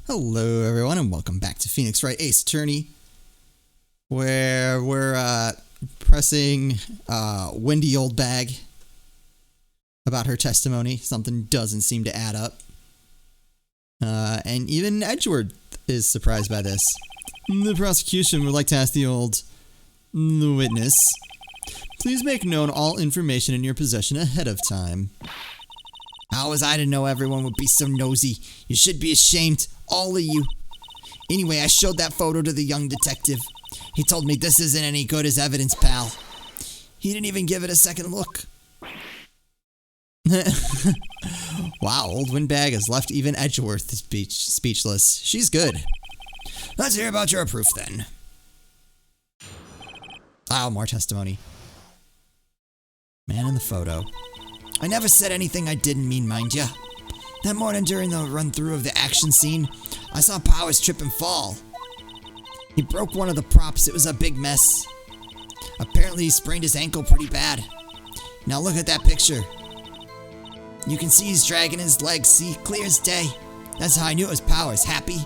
Hello everyone and welcome back to Phoenix Wright Ace Attorney, where we're pressing Wendy Old Bag about her testimony. Something doesn't seem to add up. And even Edgeworth is surprised by this. The prosecution would like to ask the witness, please make known all information in your possession ahead of time. How was I to know everyone would be so nosy? You should be ashamed, all of you. Anyway, I showed that photo to the young detective. He told me this isn't any good as evidence, pal. He didn't even give it a second look. Wow, old Windbag has left even Edgeworth speechless. She's good. Let's hear about your proof then. Oh, more testimony. Man in the photo. I never said anything I didn't mean, mind ya. That morning during the run-through of the action scene, I saw Powers trip and fall. He broke one of the props. It was a big mess. Apparently he sprained his ankle pretty bad. Now look at that picture. You can see he's dragging his legs, see, clear as day. That's how I knew it was Powers. Happy?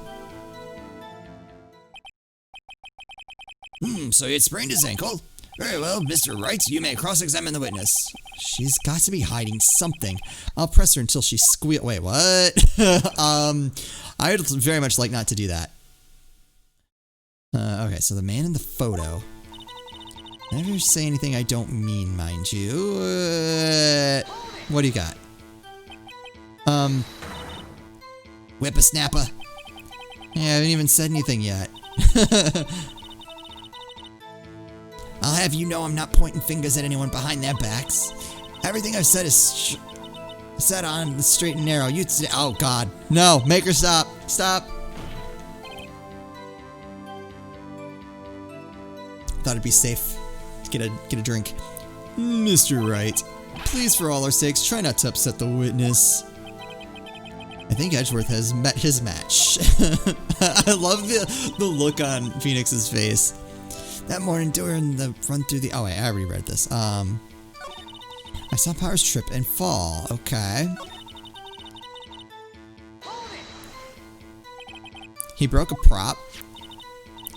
So he had sprained his ankle? Very well, Mr. Wright, you may cross-examine the witness. She's got to be hiding something. I'll press her until she squeal. Wait, what? I would very much like not to do that. Okay, so the man in the photo. Never say anything I don't mean, mind you. What do you got? Whippersnapper. Yeah, I haven't even said anything yet. I'll have you know I'm not pointing fingers at anyone behind their backs. Everything I've said is set on the straight and narrow. Oh God, no! Make her stop! Stop! Thought it'd be safe. Get a drink. Mr. Wright, please, for all our sakes, try not to upset the witness. I think Edgeworth has met his match. I love the look on Phoenix's face. That morning during the run through the... Oh wait, I already read this. I saw Powers trip and fall. Okay. He broke a prop.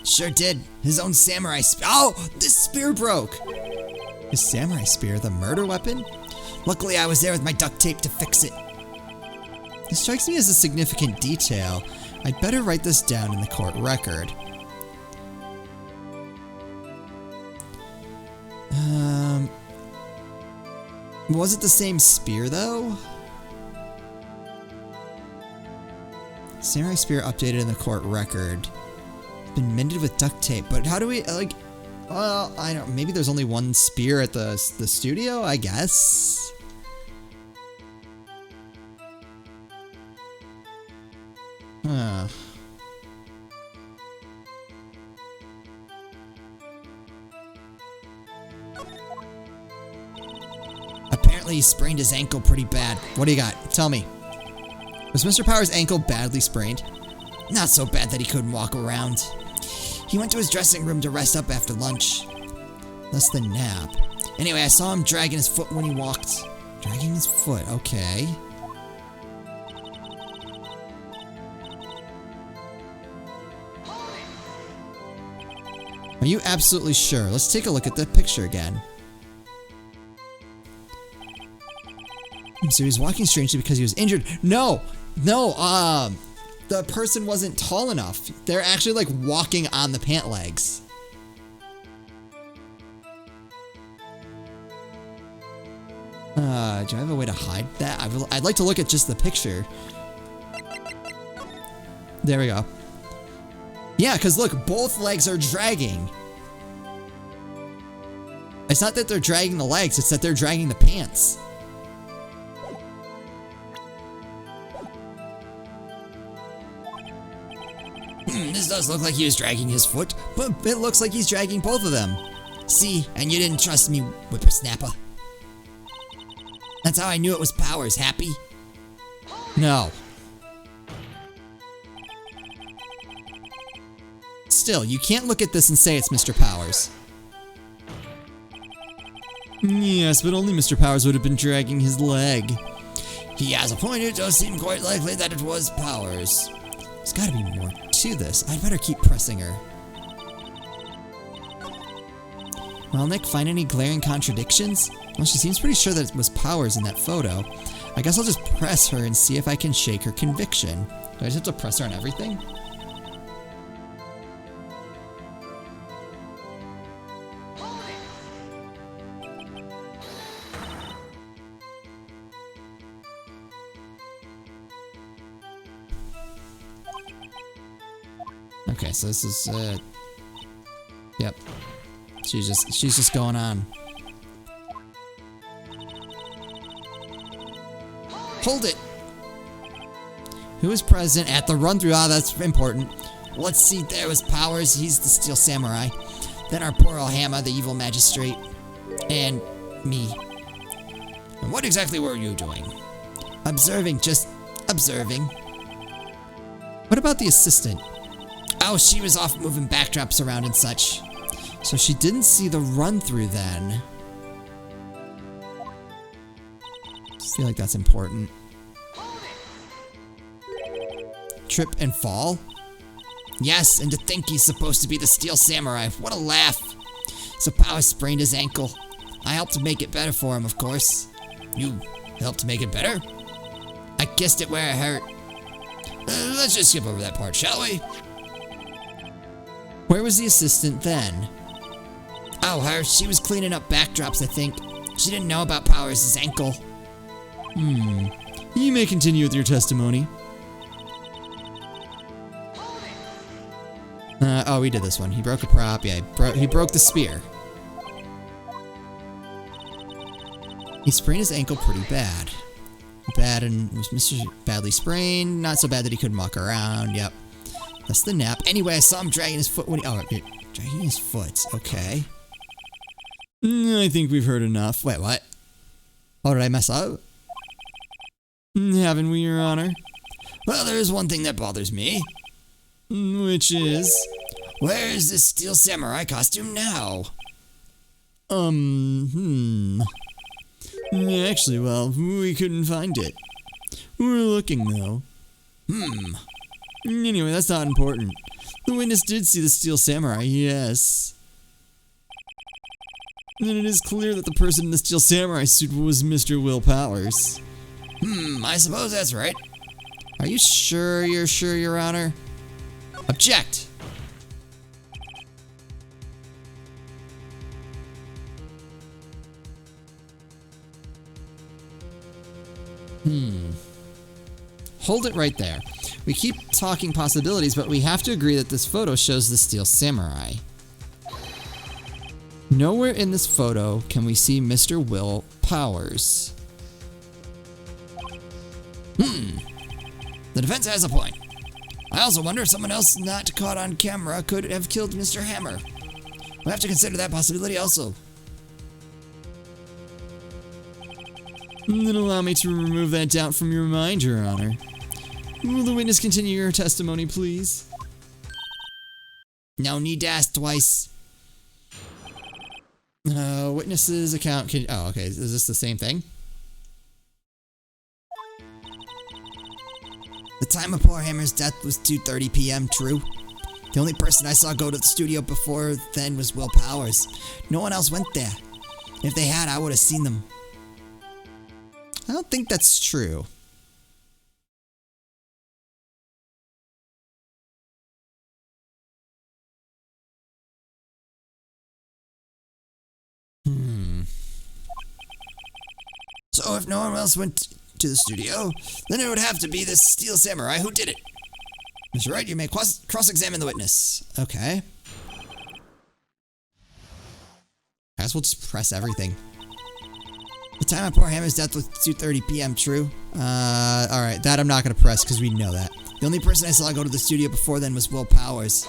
Sure did. His own samurai spear. Oh! This spear broke! His samurai spear, the murder weapon? Luckily I was there with my duct tape to fix it. It strikes me as a significant detail. I'd better write this down in the court record. Was it the same spear, though? Samurai spear updated in the court record. Been mended with duct tape, but how do we, like... Well, I don't... Maybe there's only one spear at the studio, I guess? Huh. Apparently he sprained his ankle pretty bad. What do you got? Tell me. Was Mr. Powers' ankle badly sprained? Not so bad that he couldn't walk around. He went to his dressing room to rest up after lunch. Less than nap. Anyway, I saw him dragging his foot when he walked. Dragging his foot, okay. Are you absolutely sure? Let's take a look at the picture again. So he was walking strangely because he was injured. No, the person wasn't tall enough. They're actually like walking on the pant legs. Do I have a way to hide that? I'd like to look at just the picture. There we go. Yeah, because look, both legs are dragging. It's not that they're dragging the legs, it's that they're dragging the pants. This does look like he was dragging his foot, but it looks like he's dragging both of them. See, and you didn't trust me, whippersnapper. That's how I knew it was Powers. Happy? No. Still, you can't look at this and say it's Mr. Powers. Yes, but only Mr. Powers would have been dragging his leg. He has a point. It does seem quite likely that it was Powers. There's gotta be more to this. I'd better keep pressing her. Well, Nick, find any glaring contradictions? Well, she seems pretty sure that it was Powers in that photo. I guess I'll just press her and see if I can shake her conviction. Do I just have to press her on everything? Okay, so this is, yep. She's just going on. Hold it! Who was present at the run-through? Ah, that's important. Let's see, there was Powers, he's the Steel Samurai. Then our poor old Hammer, the evil magistrate. And me. And what exactly were you doing? Observing, just observing. What about the assistant? Oh, she was off moving backdrops around and such. So she didn't see the run-through then. I feel like that's important. Trip and fall? Yes, and to think he's supposed to be the Steel Samurai. What a laugh. So Powers sprained his ankle. I helped to make it better for him, of course. You helped to make it better? I kissed it where it hurt. Let's just skip over that part, shall we? Where was the assistant then? Oh, her. She was cleaning up backdrops, I think. She didn't know about Powers' ankle. You may continue with your testimony. Oh, we did this one. He broke a prop. Yeah, he broke the spear. He sprained his ankle pretty bad. Bad and was Mr. Badly sprained. Not so bad that he couldn't walk around. Yep. That's the nap. Anyway, I saw him dragging his foot when he... Oh, dragging his foot. Okay. I think we've heard enough. Wait, what? Oh, did I mess up? Haven't we, Your Honor? Well, there is one thing that bothers me. Which is? Where is this Steel Samurai costume now? Actually, well, we couldn't find it. We're looking, though. Anyway, that's not important. The witness did see the Steel Samurai, yes. And it is clear that the person in the Steel Samurai suit was Mr. Will Powers. I suppose that's right. Are you sure you're sure, Your Honor? Object! Hold it right there. We keep talking possibilities, but we have to agree that this photo shows the Steel Samurai. Nowhere in this photo can we see Mr. Will Powers. The defense has a point. I also wonder if someone else not caught on camera could have killed Mr. Hammer. We'll have to consider that possibility also. Then allow me to remove that doubt from your mind, Your Honor. Will the witness continue your testimony, please? No need to ask twice. Witness's account can... Oh, okay. Is this the same thing? The time of poor Hammer's death was 2:30 p.m., true? The only person I saw go to the studio before then was Will Powers. No one else went there. If they had, I would have seen them. I don't think that's true. So if no one else went to the studio, then it would have to be this Steel Samurai who did it. Mr. Wright, you may cross-examine the witness. Okay. I guess we'll just press everything. The time of poor Hammer's death was 2:30 p.m., true? Alright, that I'm not gonna press because we know that. The only person I saw go to the studio before then was Will Powers.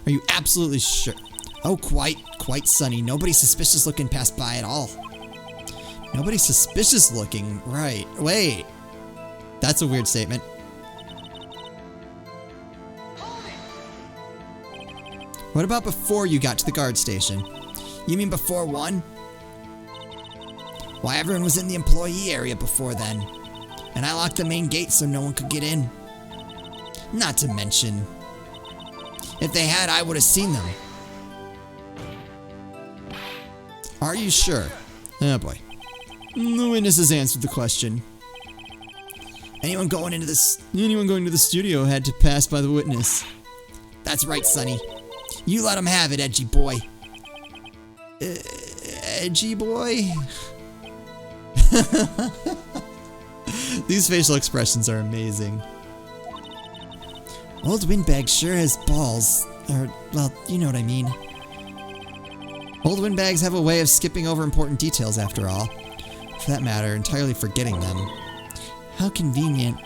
Are you absolutely sure? Oh, quite sunny. Nobody suspicious looking passed by at all. Nobody suspicious looking, right. Wait. That's a weird statement. What about before you got to the guard station? You mean before 1? Why, everyone was in the employee area before then. And I locked the main gate so no one could get in. Not to mention, if they had, I would have seen them. Are you sure? Oh boy. The witness has answered the question. Anyone going to the studio had to pass by the witness. That's right, Sonny. You let him have it, edgy boy. Edgy boy? These facial expressions are amazing. Old Windbag sure has balls. Or, well, you know what I mean. Old windbags have a way of skipping over important details after all. For that matter, entirely forgetting them. How convenient.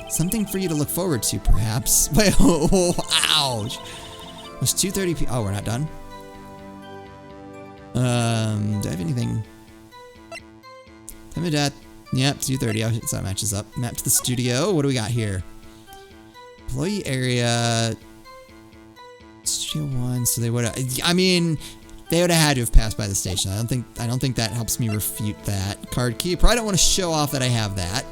Something for you to look forward to, perhaps. Wait, oh, ouch. It was 2:30 p.m. Oh, we're not done? Do I have anything? Time of death. Yep, 2:30. Oh, so that matches up. Map to the studio. What do we got here? Employee area. Studio 1. So they would have... I mean... They would have had to have passed by the station. I don't think that helps me refute that. Card key. Probably don't want to show off that I have that.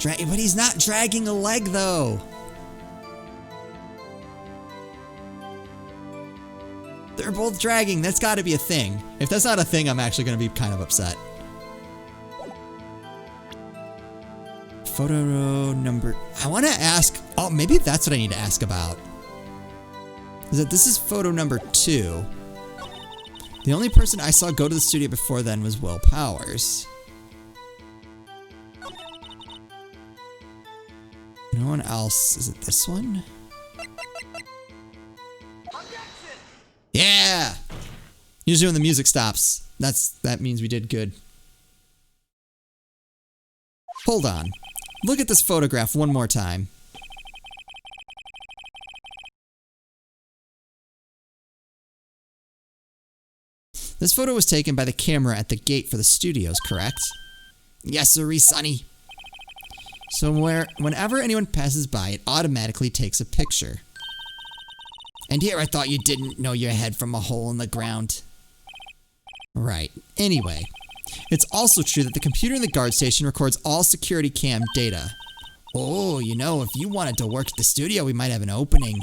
But he's not dragging a leg though. They're both dragging. That's got to be a thing. If that's not a thing, I'm actually going to be kind of upset. Photo number... I want to ask... Oh, maybe that's what I need to ask about. Is that this is photo number 2. The only person I saw go to the studio before then was Will Powers. No one else. Is it this one? Yeah! Usually when the music stops, that means we did good. Hold on. Look at this photograph one more time. This photo was taken by the camera at the gate for the studios, correct? Yes, sirree, Sonny. So whenever anyone passes by, it automatically takes a picture. And here I thought you didn't know your head from a hole in the ground. Right. Anyway, it's also true that the computer in the guard station records all security cam data. Oh, you know, if you wanted to work at the studio, we might have an opening.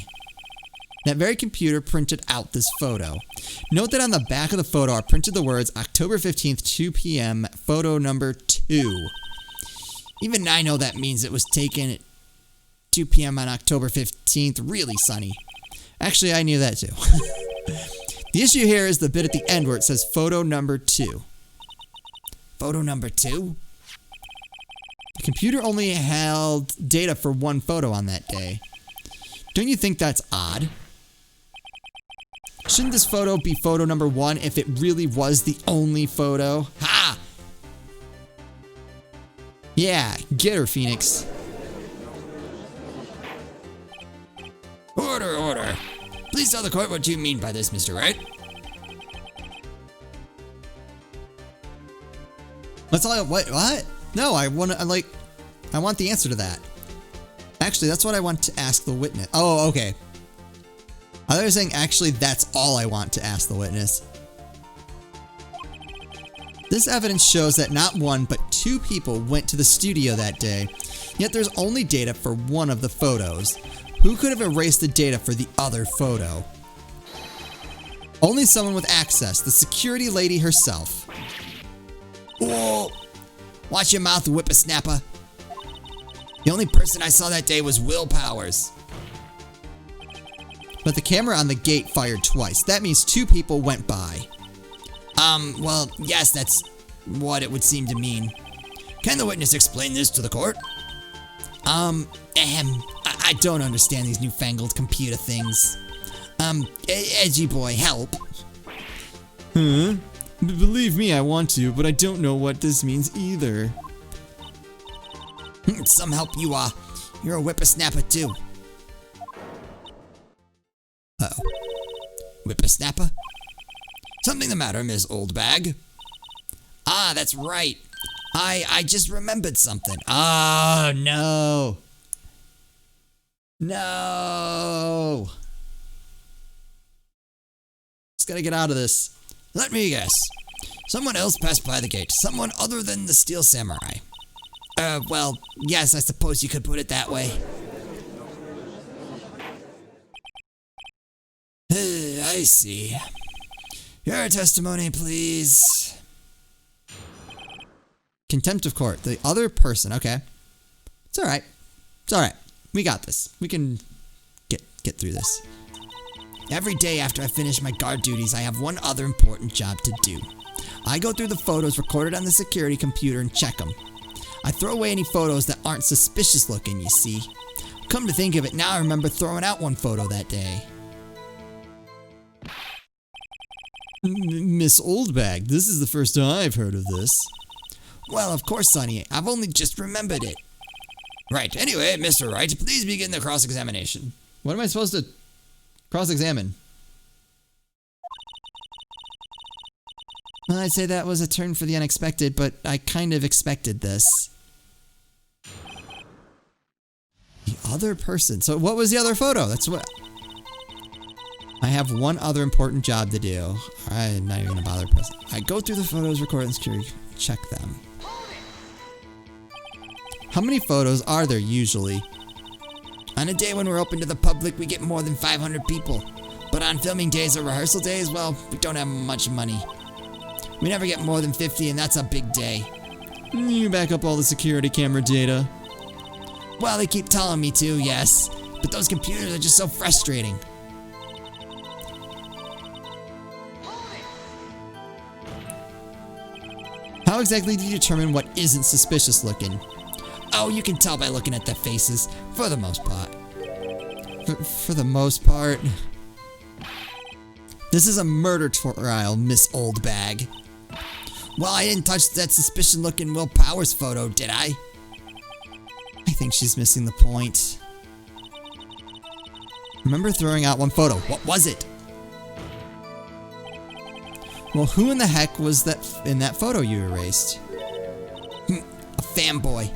That very computer printed out this photo. Note that on the back of the photo are printed the words October 15th, 2 p.m., photo number 2. Even I know that means it was taken at 2 p.m. on October 15th. Really, Sonny. Actually, I knew that too. The issue here is the bit at the end where it says photo number 2. Photo number 2? The computer only held data for one photo on that day. Don't you think that's odd? Shouldn't this photo be photo number 1 if it really was the only photo? Ha! Yeah, get her, Phoenix. Order, order. Please tell the court what you mean by this, Mr. Wright. That's all. What? No, I want the answer to that. Actually, that's what I want to ask the witness. Oh, okay. I thought you were saying, actually, that's all I want to ask the witness. This evidence shows that not one, but 2 people went to the studio that day, yet there's only data for one of the photos. Who could have erased the data for the other photo? Only someone with access, the security lady herself. Whoa! Watch your mouth, whippersnapper. The only person I saw that day was Will Powers. But the camera on the gate fired twice. That means 2 people went by. Well, yes, that's what it would seem to mean. Can the witness explain this to the court? I don't understand these newfangled computer things. Edgy boy, help. Huh? Believe me, I want to, but I don't know what this means either. Some help you are. You're a whippersnapper too. Uh-oh. Whippersnapper? Something the matter, Miss Oldbag? Ah, that's right. I just remembered something. Oh, no. No. Just gotta get out of this. Let me guess. Someone else passed by the gate. Someone other than the Steel Samurai. Well, yes, I suppose you could put it that way. I see. Your testimony, please. Contempt of court. The other person. Okay. It's alright. It's alright. We got this. We can get through this. Every day after I finish my guard duties, I have one other important job to do. I go through the photos recorded on the security computer and check them. I throw away any photos that aren't suspicious looking, you see. Come to think of it, now I remember throwing out one photo that day. Miss Oldbag, this is the first I've heard of this. Well, of course, Sonny. I've only just remembered it. Right. Anyway, Mr. Wright, please begin the cross-examination. What am I supposed to cross-examine? Well, I'd say that was a turn for the unexpected, but I kind of expected this. The other person. So what was the other photo? That's what... I have one other important job to do. I'm not even gonna bother pressing. I go through the photos, record and security, check them. How many photos are there usually? On a day when we're open to the public, we get more than 500 people. But on filming days or rehearsal days, well, we don't have much money. We never get more than 50, and that's a big day. You back up all the security camera data. Well, they keep telling me to, yes. But those computers are just so frustrating. How exactly do you determine what isn't suspicious looking? Oh, you can tell by looking at the faces, for the most part. For the most part. This is a murder trial, Miss Oldbag. Well, I didn't touch that suspicious-looking Will Powers photo, did I? I think she's missing the point. Remember throwing out one photo. What was it? Well, who in the heck was that in that photo you erased? A fanboy.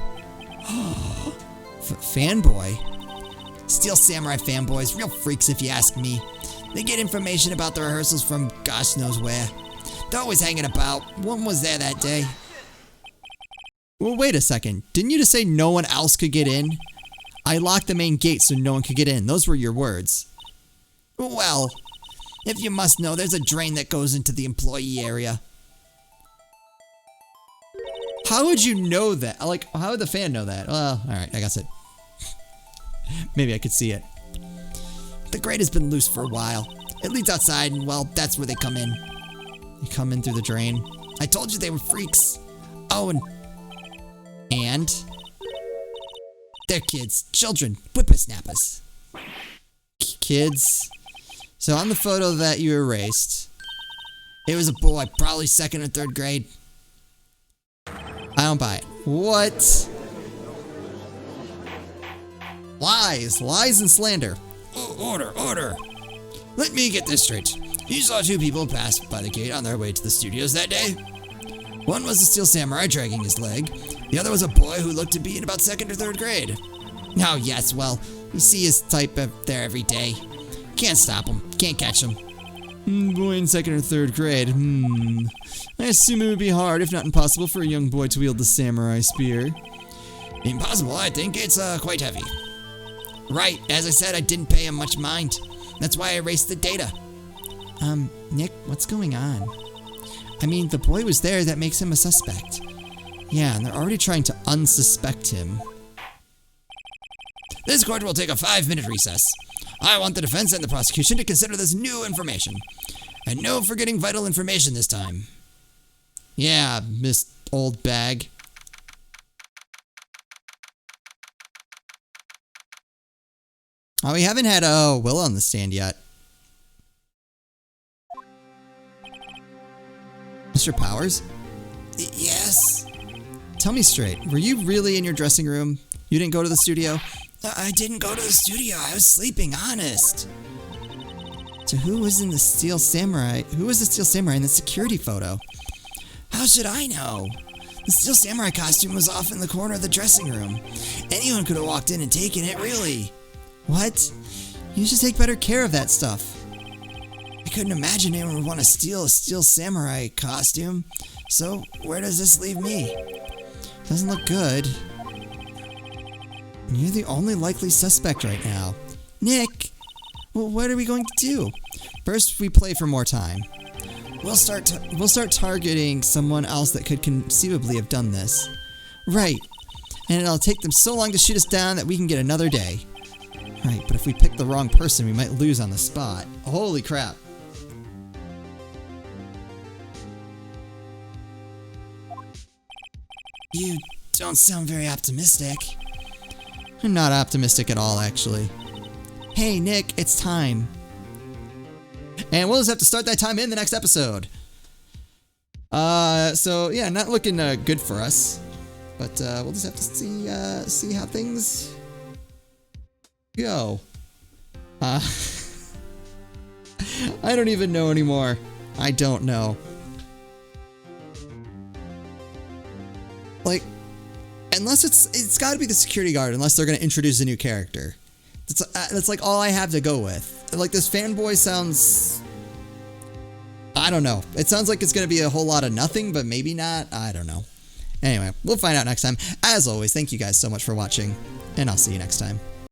Fanboy? Steel Samurai fanboys, real freaks if you ask me. They get information about the rehearsals from gosh knows where. They're always hanging about. One was there that day. Well, wait a second. Didn't you just say no one else could get in? I locked the main gate so no one could get in. Those were your words. Well, if you must know, there's a drain that goes into the employee area. How would you know that? Like, how would the fan know that? Well, alright, I guess it. Maybe I could see it. The grate has been loose for a while. It leads outside, and well, that's where they come in. You come in through the drain? I told you they were freaks. Oh, and? They're kids, children, whippersnappers. Kids? So on the photo that you erased, it was a boy, probably 2nd or 3rd grade. I don't buy it. What? Lies. Lies and slander. Order. Let me get this straight. You saw 2 people pass by the gate on their way to the studios that day? One was a Steel Samurai dragging his leg. The other was a boy who looked to be in about 2nd or 3rd grade. Oh, yes, well, you see his type there every day. Can't stop him. Can't catch him. Boy in 2nd or 3rd grade. I assume it would be hard, if not impossible, for a young boy to wield the samurai spear. Impossible, I think. It's quite heavy. Right, as I said, I didn't pay him much mind. That's why I erased the data. Nick, what's going on? I mean, the boy was there, that makes him a suspect. Yeah, and they're already trying to unsuspect him. This court will take a 5-minute recess. I want the defense and the prosecution to consider this new information. And no forgetting vital information this time. Yeah, Miss Oldbag. Oh, we haven't had Will on the stand yet. Mr. Powers? Yes? Tell me straight, were you really in your dressing room? You didn't go to the studio? I didn't go to the studio. I was sleeping, honest. So who was in the Steel Samurai? Who was the Steel Samurai in the security photo? How should I know? The Steel Samurai costume was off in the corner of the dressing room. Anyone could have walked in and taken it, really. What? You should take better care of that stuff. I couldn't imagine anyone would want to steal a Steel Samurai costume. So, where does this leave me? Doesn't look good. You're the only likely suspect right now. Nick! Well, what are we going to do? First, we play for more time. We'll start targeting someone else that could conceivably have done this. Right. And it'll take them so long to shoot us down that we can get another day. Right, but if we pick the wrong person, we might lose on the spot. Holy crap. You don't sound very optimistic. I'm not optimistic at all, actually. Hey, Nick, it's time. And we'll just have to start that time in the next episode. So yeah, not looking good for us. But we'll just have to see how things go. I don't even know anymore. I don't know. Like, unless it's got to be the security guard, unless they're going to introduce a new character. That's like all I have to go with. Like, this fanboy sounds, I don't know. It sounds like it's going to be a whole lot of nothing, but maybe not. I don't know. Anyway, we'll find out next time. As always, thank you guys so much for watching, and I'll see you next time.